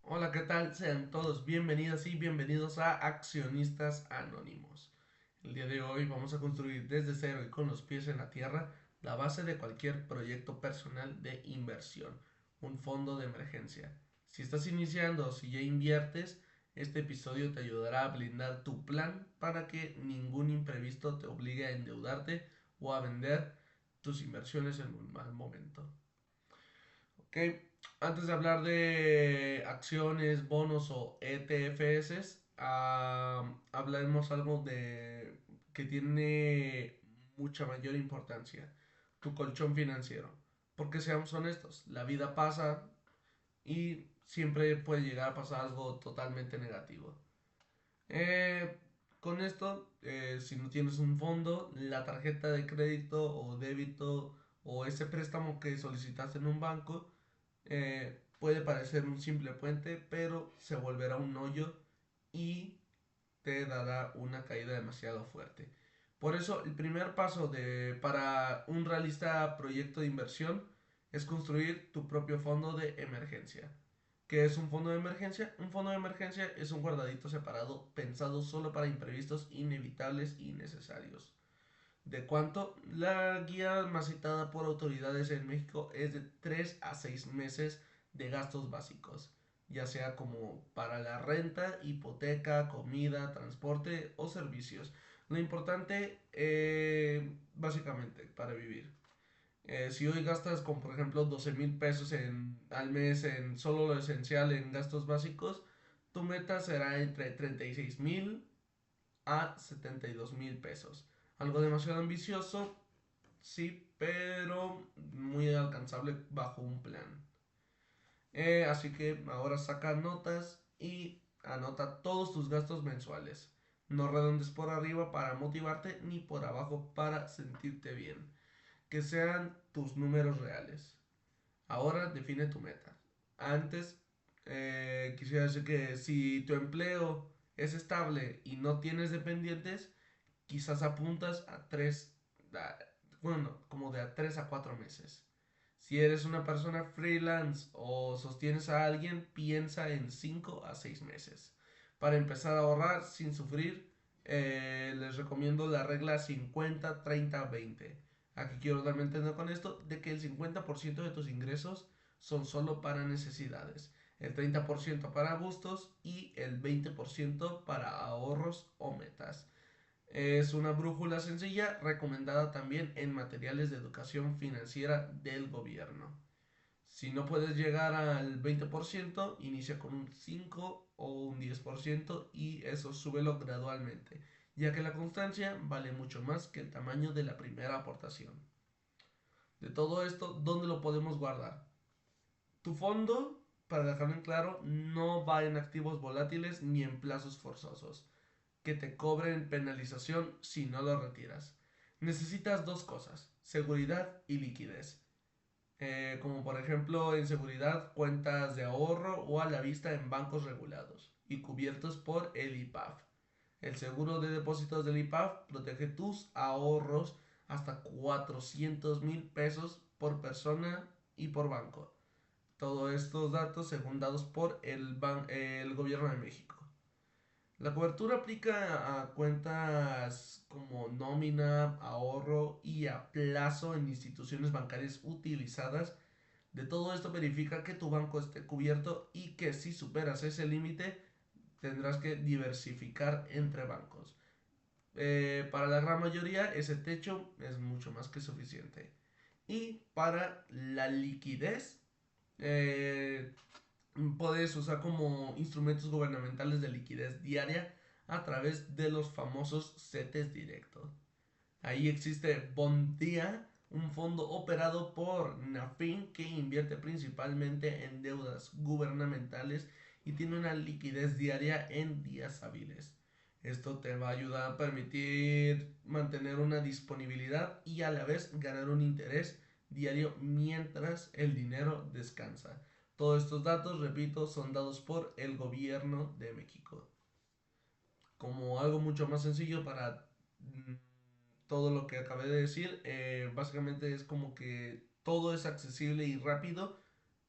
Hola, ¿qué tal? Sean todos bienvenidas y bienvenidos a Accionistas Anónimos. El día de hoy vamos a construir desde cero y con los pies en la tierra la base de cualquier proyecto personal de inversión, un fondo de emergencia. Si estás iniciando o si ya inviertes, este episodio te ayudará a blindar tu plan para que ningún imprevisto te obligue a endeudarte o a vender tus inversiones en un mal momento. Ok, antes de hablar de acciones, bonos o ETFs, hablaremos algo de que tiene mucha mayor importancia, tu colchón financiero. Porque seamos honestos, la vida pasa y siempre puede llegar a pasar algo totalmente negativo. Eh, con esto, si no tienes un fondo, la tarjeta de crédito o débito o ese préstamo que solicitaste en un banco puede parecer un simple puente, pero se volverá un hoyo y te dará una caída demasiado fuerte. Por eso, el primer paso para un realista proyecto de inversión es construir tu propio fondo de emergencia. ¿Qué es un fondo de emergencia? Un fondo de emergencia es un guardadito separado pensado solo para imprevistos inevitables y necesarios. ¿De cuánto? La guía más citada por autoridades en México es de 3 a 6 meses de gastos básicos, ya sea como para la renta, hipoteca, comida, transporte o servicios. Lo importante, básicamente, para vivir. Si hoy gastas con, por ejemplo, 12,000 pesos al mes en solo lo esencial en gastos básicos, tu meta será entre 36,000 a 72,000 pesos. Algo demasiado ambicioso, sí, pero muy alcanzable bajo un plan. Así que ahora saca notas y anota todos tus gastos mensuales. No redondes por arriba para motivarte ni por abajo para sentirte bien. Que sean tus números reales. Ahora define tu meta. Antes, quisiera decir que si tu empleo es estable y no tienes dependientes, quizás apuntas a bueno, como de a 3 a 4 meses. Si eres una persona freelance o sostienes a alguien, piensa en 5 a 6 meses. Para empezar a ahorrar sin sufrir, les recomiendo la regla 50-30-20. Aquí quiero darme a entender con esto de que el 50% de tus ingresos son solo para necesidades, el 30% para gustos y el 20% para ahorros o metas. Es una brújula sencilla recomendada también en materiales de educación financiera del gobierno. Si no puedes llegar al 20%, inicia con un 5 o un 10% y eso súbelo gradualmente, ya que la constancia vale mucho más que el tamaño de la primera aportación. De todo esto, ¿dónde lo podemos guardar? Tu fondo, para dejarlo en claro, no va en activos volátiles ni en plazos forzosos que te cobren penalización si no lo retiras. Necesitas dos cosas, seguridad y liquidez. Como por ejemplo en seguridad cuentas de ahorro o a la vista en bancos regulados y cubiertos por el IPAF. El seguro de depósitos del IPAF protege tus ahorros hasta 400,000 pesos por persona y por banco. Todos estos datos según dados por el gobierno de México. La cobertura aplica a cuentas como nómina, ahorro y a plazo en instituciones bancarias utilizadas. De todo esto verifica que tu banco esté cubierto y que si superas ese límite tendrás que diversificar entre bancos. Para la gran mayoría ese techo es mucho más que suficiente. Y para la liquidez, eh, puedes usar como instrumentos gubernamentales de liquidez diaria a través de los famosos CETES directos. Ahí existe Bondía, un fondo operado por Nafin que invierte principalmente en deudas gubernamentales y tiene una liquidez diaria en días hábiles. Esto te va a ayudar a permitir mantener una disponibilidad y a la vez ganar un interés diario mientras el dinero descansa. Todos estos datos, repito, son dados por el gobierno de México. Como algo mucho más sencillo para todo lo que acabé de decir, básicamente es como que todo es accesible y rápido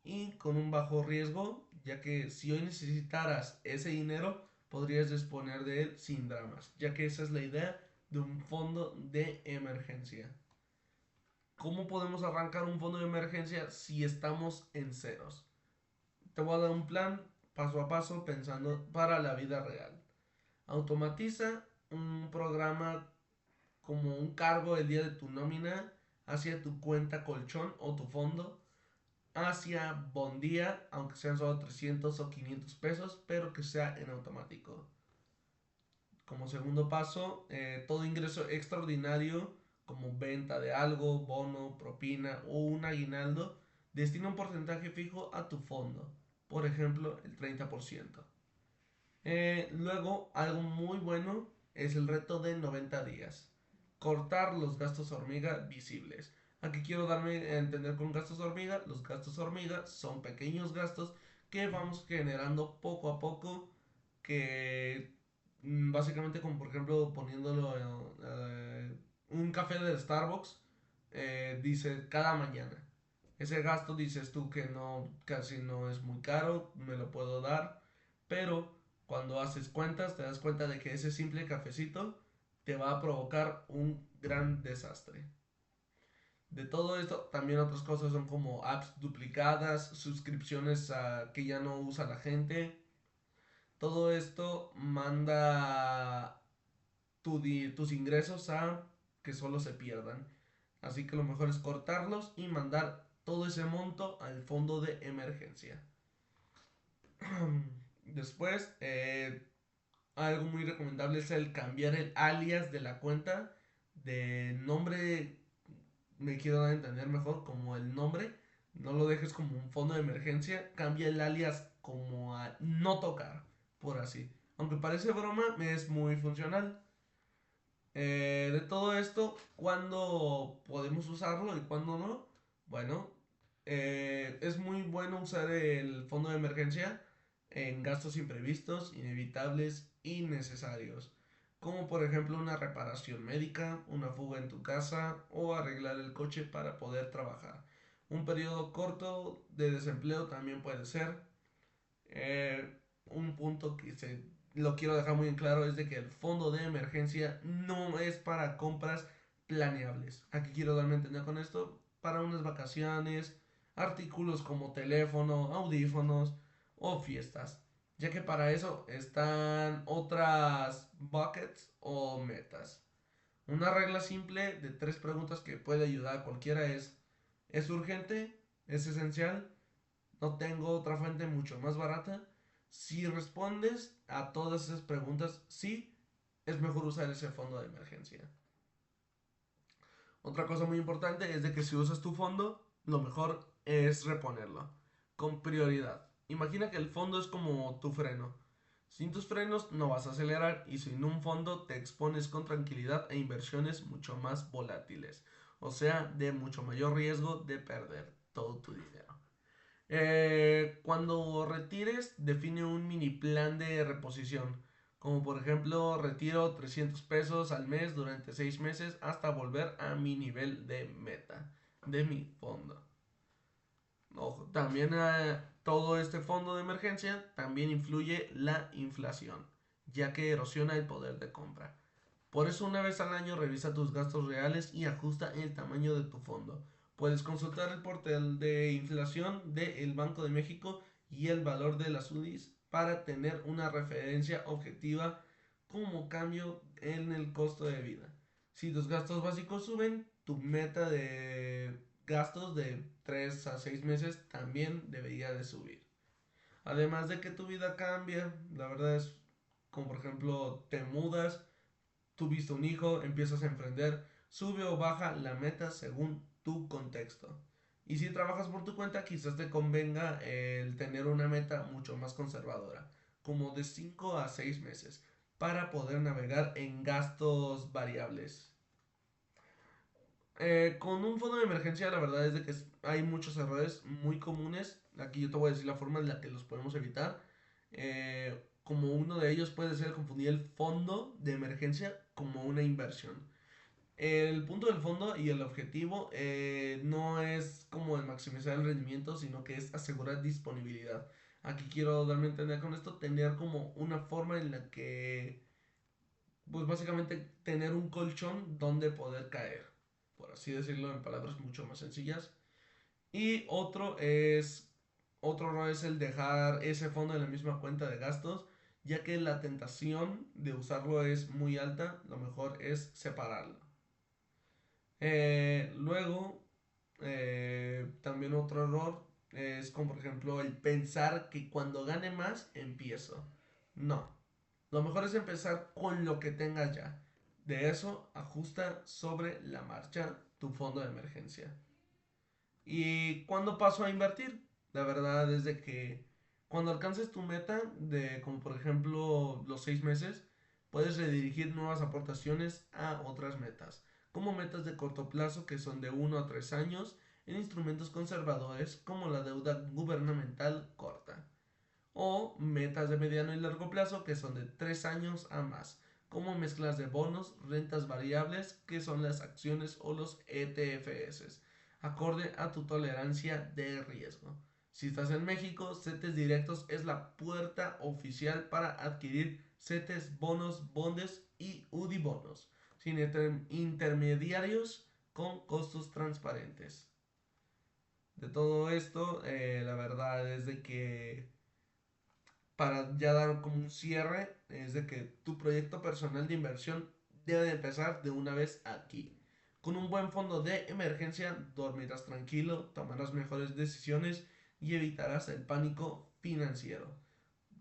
y con un bajo riesgo, ya que si hoy necesitaras ese dinero, podrías disponer de él sin dramas, ya que esa es la idea de un fondo de emergencia. ¿Cómo podemos arrancar un fondo de emergencia si estamos en ceros? Te voy a dar un plan paso a paso pensando para la vida real. Automatiza un programa como un cargo el día de tu nómina hacia tu cuenta colchón o tu fondo hacia Bondía, aunque sean solo 300 o 500 pesos, pero que sea en automático. Como segundo paso, todo ingreso extraordinario como venta de algo, bono, propina o un aguinaldo, destina un porcentaje fijo a tu fondo, por ejemplo el 30%. Luego, algo muy bueno es el reto de 90 días. Cortar los gastos hormiga visibles. Aquí quiero darme a entender con gastos hormiga. Los gastos hormiga son pequeños gastos que vamos generando poco a poco. Que básicamente como por ejemplo poniéndolo un café de Starbucks. Dice cada mañana. Ese gasto dices tú que no, casi no es muy caro, me lo puedo dar, pero cuando haces cuentas te das cuenta de que ese simple cafecito te va a provocar un gran desastre. De todo esto, también otras cosas son como apps duplicadas, suscripciones que ya no usa la gente. Todo esto manda tus ingresos a que solo se pierdan. Así que lo mejor es cortarlos y mandar todo ese monto al fondo de emergencia. Después, algo muy recomendable es el cambiar el alias de la cuenta de nombre. Me quiero dar a entender mejor como el nombre. No lo dejes como un fondo de emergencia. Cambia el alias como a no tocar, por así. Aunque parece broma, me es muy funcional. De todo esto, ¿cuándo podemos usarlo y cuándo no? Bueno, es muy bueno usar el fondo de emergencia en gastos imprevistos, inevitables y necesarios, como por ejemplo una reparación médica, una fuga en tu casa o arreglar el coche para poder trabajar. Un periodo corto de desempleo también puede ser. Un punto que lo quiero dejar muy en claro es de que el fondo de emergencia no es para compras planeables. Aquí quiero darme a entender con esto, para unas vacaciones, artículos como teléfono, audífonos o fiestas, ya que para eso están otras buckets o metas. Una regla simple de tres preguntas que puede ayudar a cualquiera ¿es urgente? ¿Es esencial? ¿No tengo otra fuente mucho más barata? Si respondes a todas esas preguntas, sí, es mejor usar ese fondo de emergencia. Otra cosa muy importante es de que si usas tu fondo, lo mejor es reponerlo con prioridad. Imagina que el fondo es como tu freno. Sin tus frenos no vas a acelerar y sin un fondo te expones con tranquilidad a inversiones mucho más volátiles, o sea, de mucho mayor riesgo de perder todo tu dinero. Cuando retires, define un mini plan de reposición. Como por ejemplo, retiro 300 pesos al mes durante 6 meses hasta volver a mi nivel de meta de mi fondo. Ojo, también todo este fondo de emergencia también influye la inflación, ya que erosiona el poder de compra. Por eso una vez al año revisa tus gastos reales y ajusta el tamaño de tu fondo. Puedes consultar el portal de inflación del Banco de México y el valor de las UDIs para tener una referencia objetiva como cambio en el costo de vida. Si tus gastos básicos suben, tu meta de gastos de 3 a 6 meses también debería de subir. Además de que tu vida cambia, la verdad es como por ejemplo te mudas, tuviste un hijo, empiezas a emprender, sube o baja la meta según tu contexto. Y si trabajas por tu cuenta, quizás te convenga el tener una meta mucho más conservadora, como de 5 a 6 meses, para poder navegar en gastos variables. Con un fondo de emergencia, la verdad es de que hay muchos errores muy comunes. Aquí yo te voy a decir la forma en la que los podemos evitar. Como uno de ellos puede ser confundir el fondo de emergencia como una inversión. El punto del fondo y el objetivo no es como el maximizar el rendimiento, sino que es asegurar disponibilidad. Aquí quiero darme a entender con esto, tener como una forma en la que, pues básicamente tener un colchón donde poder caer, por así decirlo en palabras mucho más sencillas. Y otro error es el dejar ese fondo en la misma cuenta de gastos, ya que la tentación de usarlo es muy alta, lo mejor es separarlo. Luego, también otro error es como por ejemplo el pensar que cuando gane más empiezo. No, lo mejor es empezar con lo que tengas ya. De eso ajusta sobre la marcha tu fondo de emergencia. ¿Y cuándo paso a invertir? La verdad es de que cuando alcances tu meta de como por ejemplo los 6 meses, puedes redirigir nuevas aportaciones a otras metas, como metas de corto plazo que son de 1 a 3 años en instrumentos conservadores como la deuda gubernamental corta, o metas de mediano y largo plazo que son de 3 años a más, como mezclas de bonos, rentas variables que son las acciones o los ETFs, acorde a tu tolerancia de riesgo. Si estás en México, CETES Directos es la puerta oficial para adquirir CETES, bonos, bondes y UDI bonos, sin intermediarios, con costos transparentes. De todo esto, la verdad es de que para ya dar como un cierre, es de que tu proyecto personal de inversión debe de empezar de una vez aquí. Con un buen fondo de emergencia dormirás tranquilo, tomarás mejores decisiones y evitarás el pánico financiero,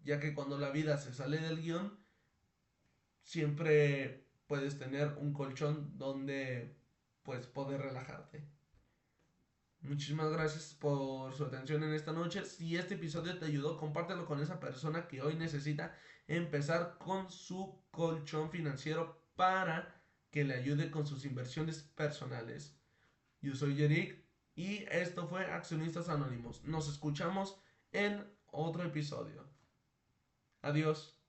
ya que cuando la vida se sale del guión, siempre puedes tener un colchón donde pues poder relajarte. Muchísimas gracias por su atención en esta noche. Si este episodio te ayudó, compártelo con esa persona que hoy necesita empezar con su colchón financiero para que le ayude con sus inversiones personales. Yo soy Yerick y esto fue Accionistas Anónimos. Nos escuchamos en otro episodio. Adiós.